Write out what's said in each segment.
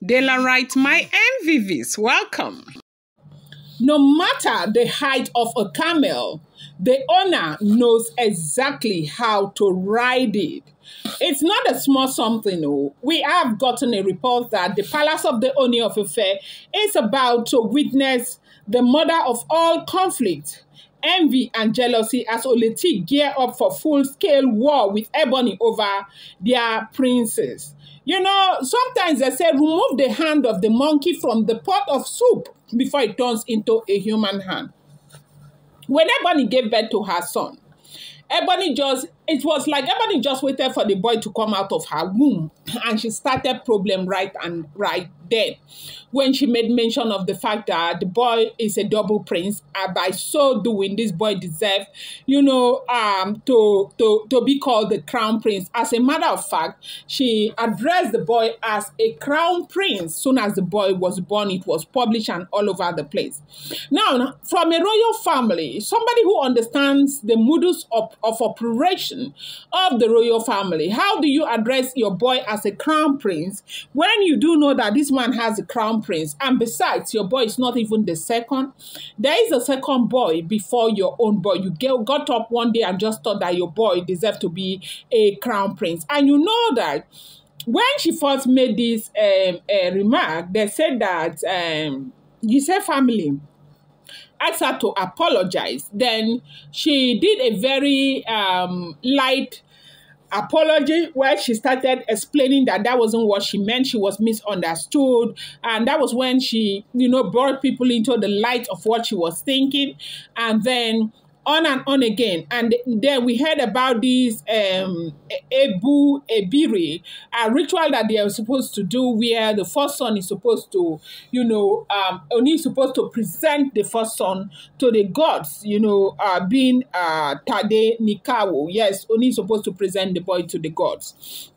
Dela writes, my MVVs, welcome. No matter the height of a camel, the owner knows exactly how to ride it. It's not a small something. No. We have gotten a report that the palace of the Ooni of Ife is about to witness the mother of all conflict, envy and jealousy, as Oletick gear up for full-scale war with Ebony over their princess. You know, sometimes they say remove the hand of the monkey from the pot of soup before it turns into a human hand. When Ebony gave birth to her son, it was like Ebony just waited for the boy to come out of her womb, and she started problem right then when she made mention of the fact that the boy is a double prince, and by so doing, this boy deserves, to be called the crown prince. As a matter of fact, she addressed the boy as a crown prince. Soon as the boy was born, it was published and all over the place. Now, from a royal family, somebody who understands the modus of operation of the royal family, how do you address your boy as a crown prince when you do know that this man has a crown prince? And besides, your boy is not even the second. There is a second boy before your own boy. You got up one day and just thought that your boy deserved to be a crown prince. And you know that when she first made this remark, they said that you say family asked her to apologize. Then she did a very light apology where she started explaining that wasn't what she meant. She was misunderstood, and that was when she brought people into the light of what she was thinking, and then on and on again. And then we heard about this Ebiri, a ritual that they are supposed to do where the first son is supposed to, Ooni is supposed to present the first son to the gods, being Tade Nikawo. Yes, Ooni is supposed to present the boy to the gods.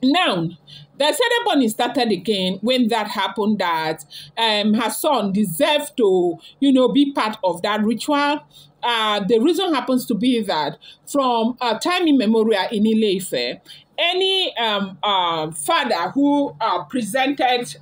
Now, the ceremony started again when that happened, that her son deserved to, be part of that ritual. The reason happens to be that from time immemorial in Ile-Ife, any father who presented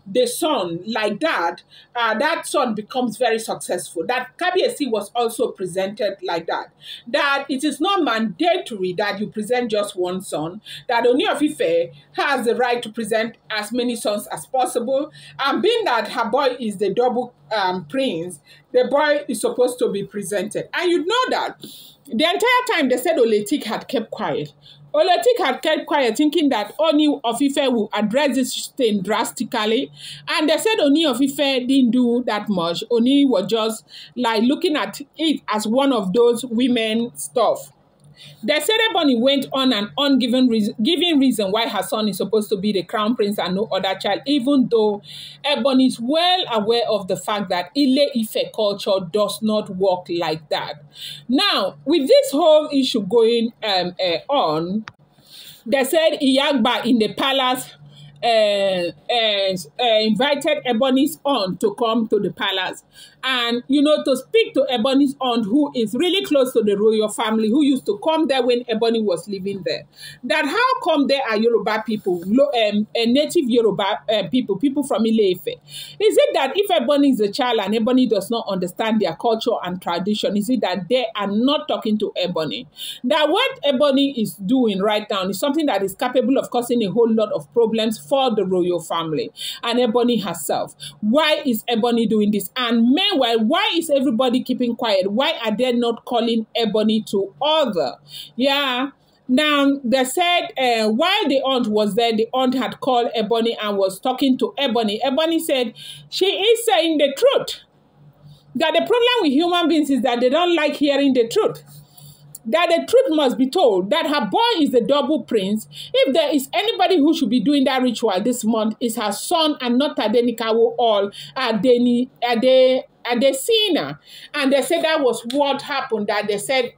the son like that, that son becomes very successful. That Kabiyesi was also presented like that. That it is not mandatory that you present just one son. That Ooni of Ife has the right to present as many sons as possible. And being that her boy is the double prince, the boy is supposed to be presented. And you know that the entire time they said Oletick had kept quiet. Oletick had kept quiet, thinking that Ooni of Ife will address this thing drastically. And they said Ooni of Ife didn't do that much. Ooni was just like looking at it as one of those women stuff. The ceremony went on and on, giving reason why her son is supposed to be the crown prince and no other child, even though Ebony is well aware of the fact that Ile-Ife culture does not work like that. Now, with this whole issue going on, they said Iyagba in the palace invited Ebony's aunt to come to the palace and, to speak to Ebony's aunt, who is really close to the royal family, who used to come there when Ebony was living there. That how come there are Yoruba people, native Yoruba people from Ile-Ife? Is it that if Ebony is a child and Ebony does not understand their culture and tradition, is it that they are not talking to Ebony? That what Ebony is doing right now is something that is capable of causing a whole lot of problems for the royal family and Ebony herself. Why is Ebony doing this? And meanwhile, why is everybody keeping quiet? Why are they not calling Ebony to order? Yeah. Now, they said while the aunt was there, the aunt had called Ebony and was talking to Ebony. Ebony said she is saying the truth. That the problem with human beings is that they don't like hearing the truth. That the truth must be told, that her boy is the double prince. If there is anybody who should be doing that ritual this month, is her son and not Tade Nikawo or Adesina. And they said that was what happened, that they said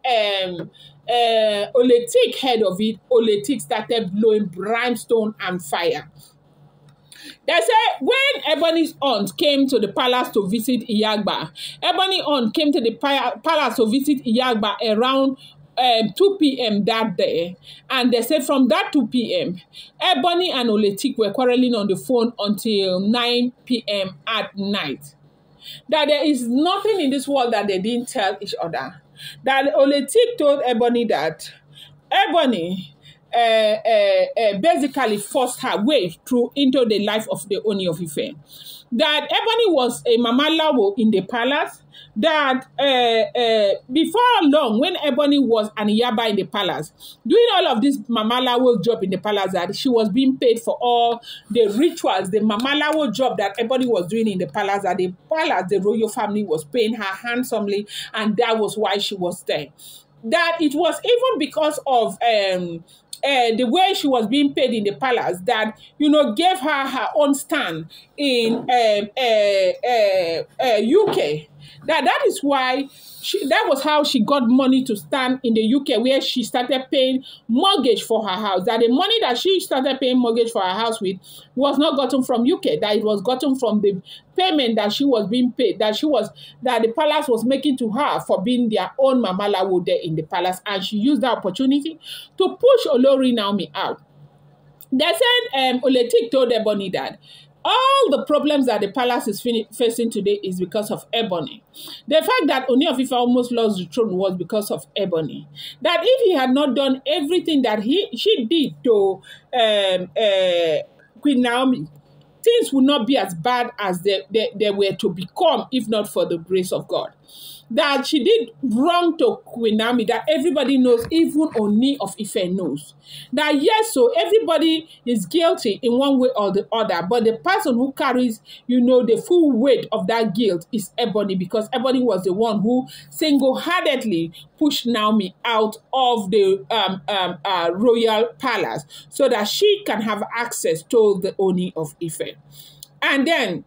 Oletick heard of it. Oletick started blowing brimstone and fire. They say when Ebony's aunt came to the palace to visit Iyagba, Ebony's aunt came to the palace to visit Iyagba around 2 p.m. that day, and they said from that 2 p.m., Ebony and Oletick were quarreling on the phone until 9 p.m. at night. That there is nothing in this world that they didn't tell each other. That Oletick told Ebony that Ebony basically forced her way through into the life of the Ooni of Ife. That Ebony was a Mama Lawo in the palace. That before long, when Ebony was an Iyaba in the palace, doing all of this Mama Lawo job in the palace, that she was being paid for all the rituals, the Mama Lawo job that Ebony was doing in the palace, that the palace, the royal family was paying her handsomely, and that was why she was there. That it was even because of the way she was being paid in the palace that, gave her her own stand in UK. That is why that was how she got money to stand in the UK, where she started paying mortgage for her house. That the money that she started paying mortgage for her house with was not gotten from UK, that it was gotten from the payment that she was being paid, that the palace was making to her for being their own Mama Lawo there in the palace. And she used that opportunity to push Olori Naomi out. They said Oletick told Ebony that all the problems that the palace is facing today is because of Ebony. The fact that Ooni of Ife almost lost the throne was because of Ebony. That if he had not done everything that she did to Queen Naomi, things would not be as bad as they were to become if not for the grace of God. That she did wrong to Queen Naomi, that everybody knows, even Ooni of Ife knows. That yes, so everybody is guilty in one way or the other, but the person who carries, the full weight of that guilt is Ebony, because Ebony was the one who single-handedly pushed Naomi out of the royal palace so that she can have access to the Ooni of Ife. And then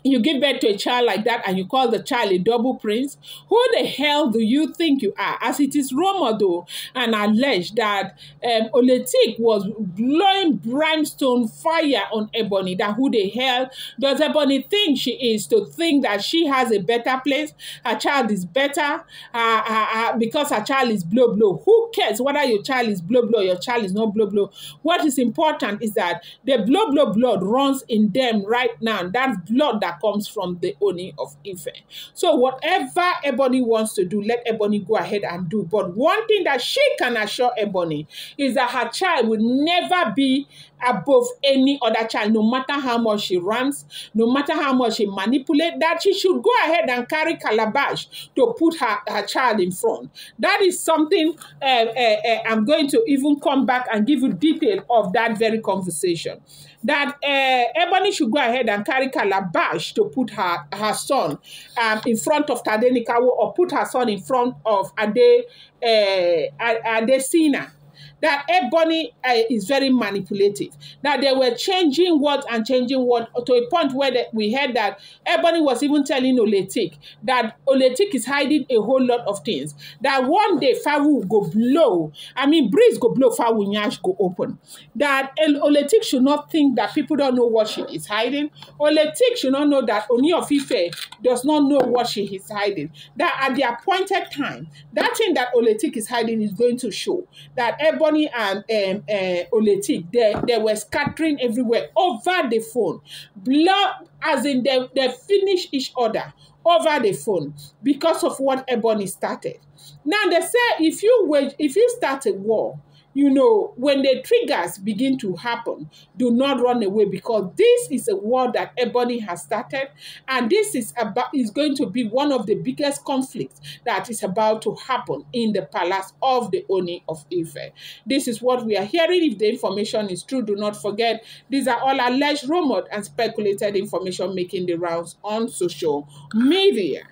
you give birth to a child like that and you call the child a double prince? Who the hell do you think you are? As it is rumored though and alleged that Oletick was blowing brimstone fire on Ebony, that who the hell does Ebony think she is to think that she has a better place? Her child is better because her child is blow blow. Who cares whether your child is blow blow or your child is not blow blow? What is important is that the blow blow blood runs in them right now. That's blood that comes from the Ooni of Ife. So whatever Ebony wants to do, let Ebony go ahead and do. But one thing that she can assure Ebony is that her child will never be above any other child, no matter how much she runs, no matter how much she manipulates, that she should go ahead and carry calabash to put her child in front. That is something I'm going to even come back and give you detail of that very conversation. That Ebony should go ahead and carry calabash to put her son in front of Tadenikawo, or put her son in front of Adesina. That Ebony is very manipulative. That they were changing words and changing words to a point where we heard that Ebony was even telling Oletick that Oletick is hiding a whole lot of things. That one day fire will go blow. Breeze go blow, fire will nyash go open. That Oletick should not think that people don't know what she is hiding. Oletick should not know that Ooni of Ife does not know what she is hiding. That at the appointed time, that thing that Oletick is hiding is going to show. That Ebony and Oletick, they were scattering everywhere over the phone. Blood, as in they finish each other over the phone because of what Ebony started. Now they say if you start a war, when the triggers begin to happen, do not run away, because this is a war that Ebony has started, and this is going to be one of the biggest conflicts that is about to happen in the palace of the Ooni of Ife. This is what we are hearing. If the information is true, do not forget, these are all alleged, rumored, and speculated information making the rounds on social media.